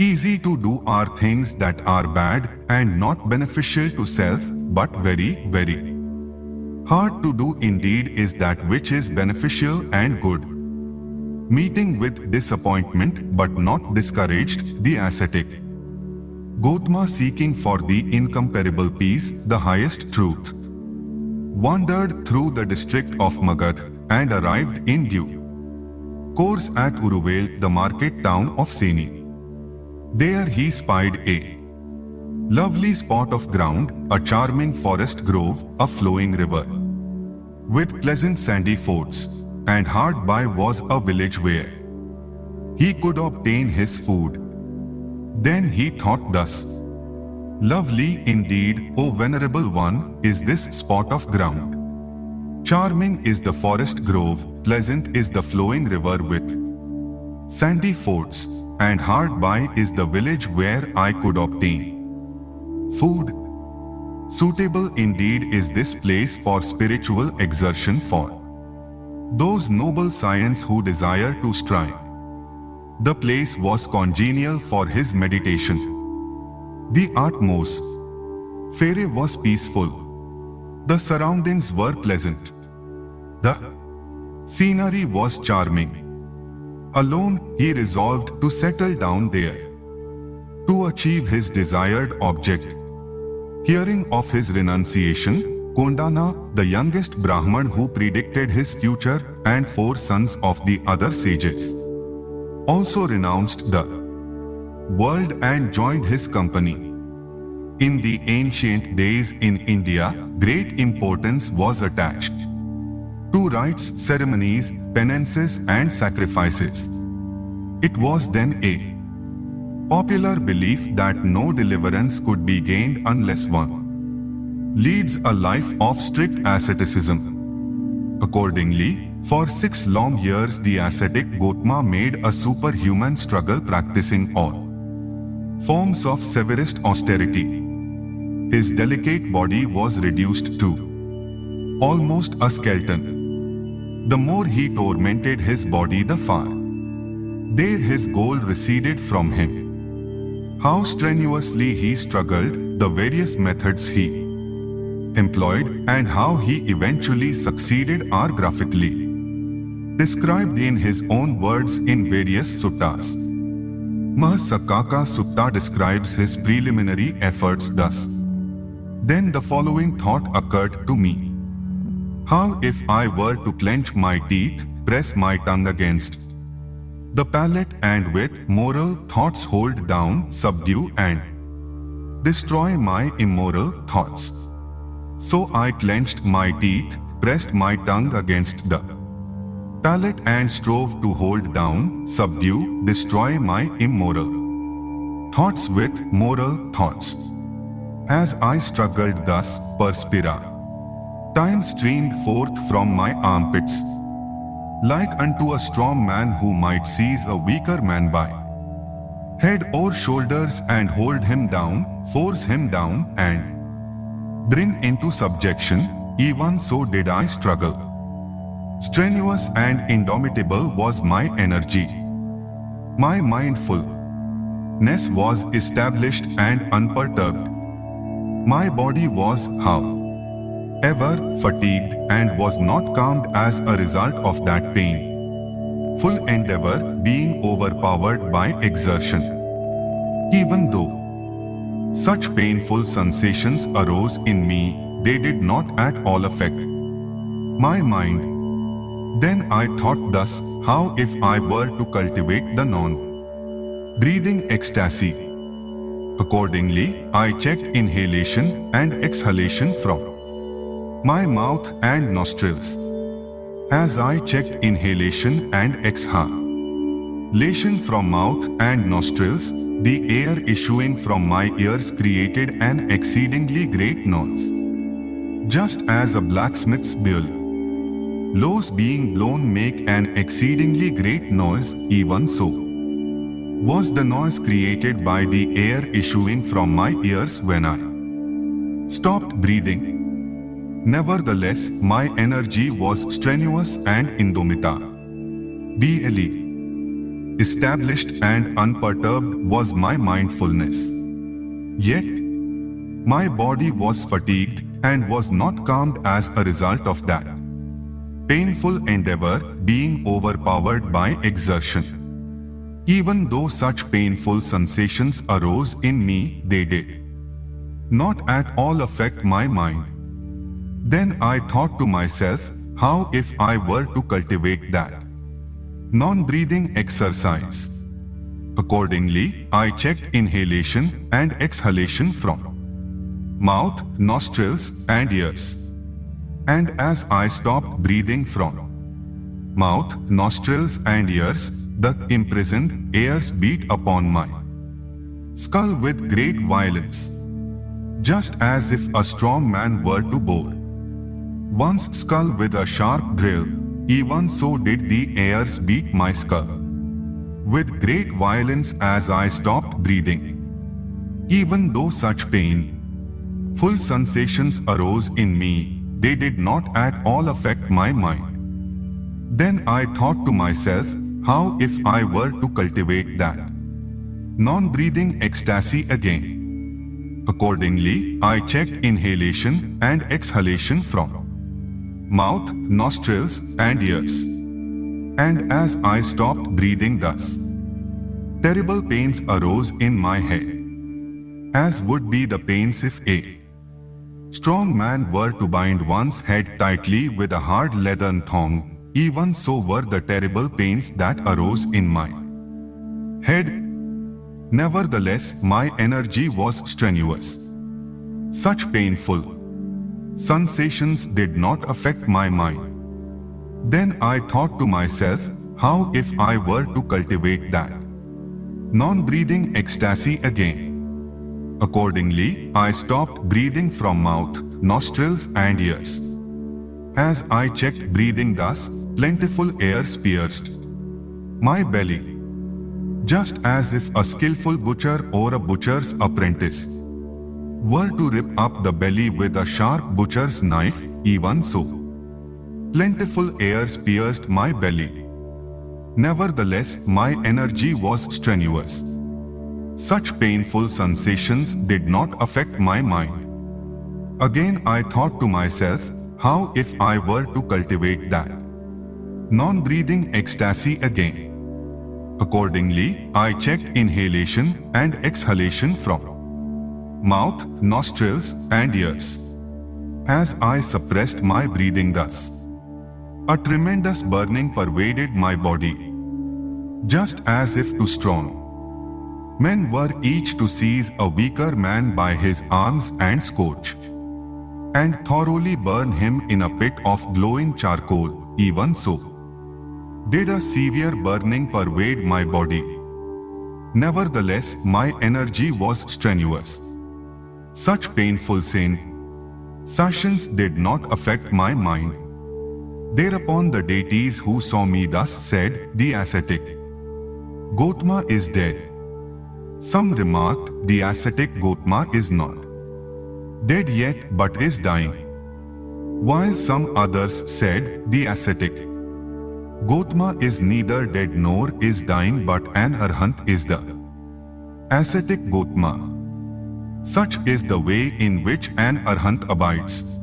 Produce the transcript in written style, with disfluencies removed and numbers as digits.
Easy to do are things that are bad and not beneficial to self, but very, very hard to do indeed is that which is beneficial and good. Meeting with disappointment but not discouraged, the ascetic Gautama, seeking for the incomparable peace, the highest truth, wandered through the district of Magad and arrived in due course at Uruvel, the market town of Seni. There he spied a lovely spot of ground, a charming forest grove, a flowing river with pleasant sandy fords, and hard by was a village where he could obtain his food. Then he thought thus, lovely indeed, O venerable one, is this spot of ground. Charming is the forest grove, pleasant is the flowing river with sandy fords, and hard by is the village where I could obtain food. Suitable indeed is this place for spiritual exertion for those noble science who desire to strive. The place was congenial for his meditation. The atmosphere was peaceful. The surroundings were pleasant. The scenery was charming. Alone, he resolved to settle down there to achieve his desired object. Hearing of his renunciation, Kondana, the youngest Brahman who predicted his future, and 4 sons of the other sages, also renounced the world and joined his company. In the ancient days in India, great importance was attached to rites, ceremonies, penances and sacrifices. It was then a popular belief that no deliverance could be gained unless one leads a life of strict asceticism. Accordingly, for 6 long years the ascetic Gautama made a superhuman struggle, practicing all forms of severest austerity. His delicate body was reduced to almost a skeleton. The more he tormented his body, the farther his goal receded from him. How strenuously he struggled, the various methods he employed, and how he eventually succeeded are graphically described in his own words in various suttas. Mahasakaka Sutta describes his preliminary efforts thus. Then the following thought occurred to me. How if I were to clench my teeth, press my tongue against the palate, and with moral thoughts hold down, subdue and destroy my immoral thoughts? So I clenched my teeth, pressed my tongue against the palate and strove to hold down, subdue, destroy my immoral thoughts with moral thoughts. As I struggled thus, time streamed forth from my armpits, like unto a strong man who might seize a weaker man by head or shoulders and hold him down, force him down and bring into subjection. Even so did I struggle. Strenuous and indomitable was my energy. My mindfulness was established and unperturbed. My body was, however, fatigued and was not calmed as a result of that painful endeavor, being overpowered by exertion. Even though such painful sensations arose in me, they did not at all affect my mind. Then I thought thus, how if I were to cultivate the non-breathing ecstasy? Accordingly, I checked inhalation and exhalation from my mouth and nostrils. As I checked inhalation and exhalation from mouth and nostrils, the air issuing from my ears created an exceedingly great noise, just as a blacksmith's bellows being blown make an exceedingly great noise, even so was the noise created by the air issuing from my ears when I stopped breathing. Nevertheless, my energy was strenuous and indomitable. established and unperturbed was my mindfulness. Yet, my body was fatigued and was not calmed as a result of that painful endeavor being overpowered by exertion. Even though such painful sensations arose in me, they did not at all affect my mind. Then I thought to myself, how if I were to cultivate that non-breathing exercise? Accordingly, I checked inhalation and exhalation from mouth, nostrils, and ears. And as I stopped breathing from mouth, nostrils, and ears, the imprisoned airs beat upon my skull with great violence, just as if a strong man were to bore one's skull with a sharp drill. Even so did the airs beat my skull with great violence as I stopped breathing. Even though such painful sensations arose in me, they did not at all affect my mind. Then I thought to myself, how if I were to cultivate that non-breathing ecstasy again? Accordingly, I checked inhalation and exhalation from mouth, nostrils, and ears. And as I stopped breathing thus, terrible pains arose in my head, as would be the pains if a strong man were to bind one's head tightly with a hard leathern thong. Even so were the terrible pains that arose in my head. Nevertheless, my energy was strenuous. Such painful sensations did not affect my mind. Then I thought to myself, how if I were to cultivate that non-breathing ecstasy again? Accordingly, I stopped breathing from mouth, nostrils, and ears. As I checked breathing thus, plentiful airs pierced my belly, just as if a skillful butcher or a butcher's apprentice were to rip up the belly with a sharp butcher's knife. Even so, plentiful airs pierced my belly. Nevertheless, my energy was strenuous. Such painful sensations did not affect my mind. Again I thought to myself, how if I were to cultivate that non-breathing ecstasy again? Accordingly, I checked inhalation and exhalation from mouth, nostrils, and ears. As I suppressed my breathing thus, a tremendous burning pervaded my body, just as if two strong men were each to seize a weaker man by his arms and scorch and thoroughly burn him in a pit of glowing charcoal. Even so did a severe burning pervade my body. Nevertheless, my energy was strenuous. Such painful sensations did not affect my mind. Thereupon the deities who saw me thus said, the ascetic Gautama is dead. Some remarked, the ascetic Gautama is not dead yet but is dying. While some others said, the ascetic Gautama is neither dead nor is dying but an arhat is the ascetic Gautama. Such is the way in which an arhat abides.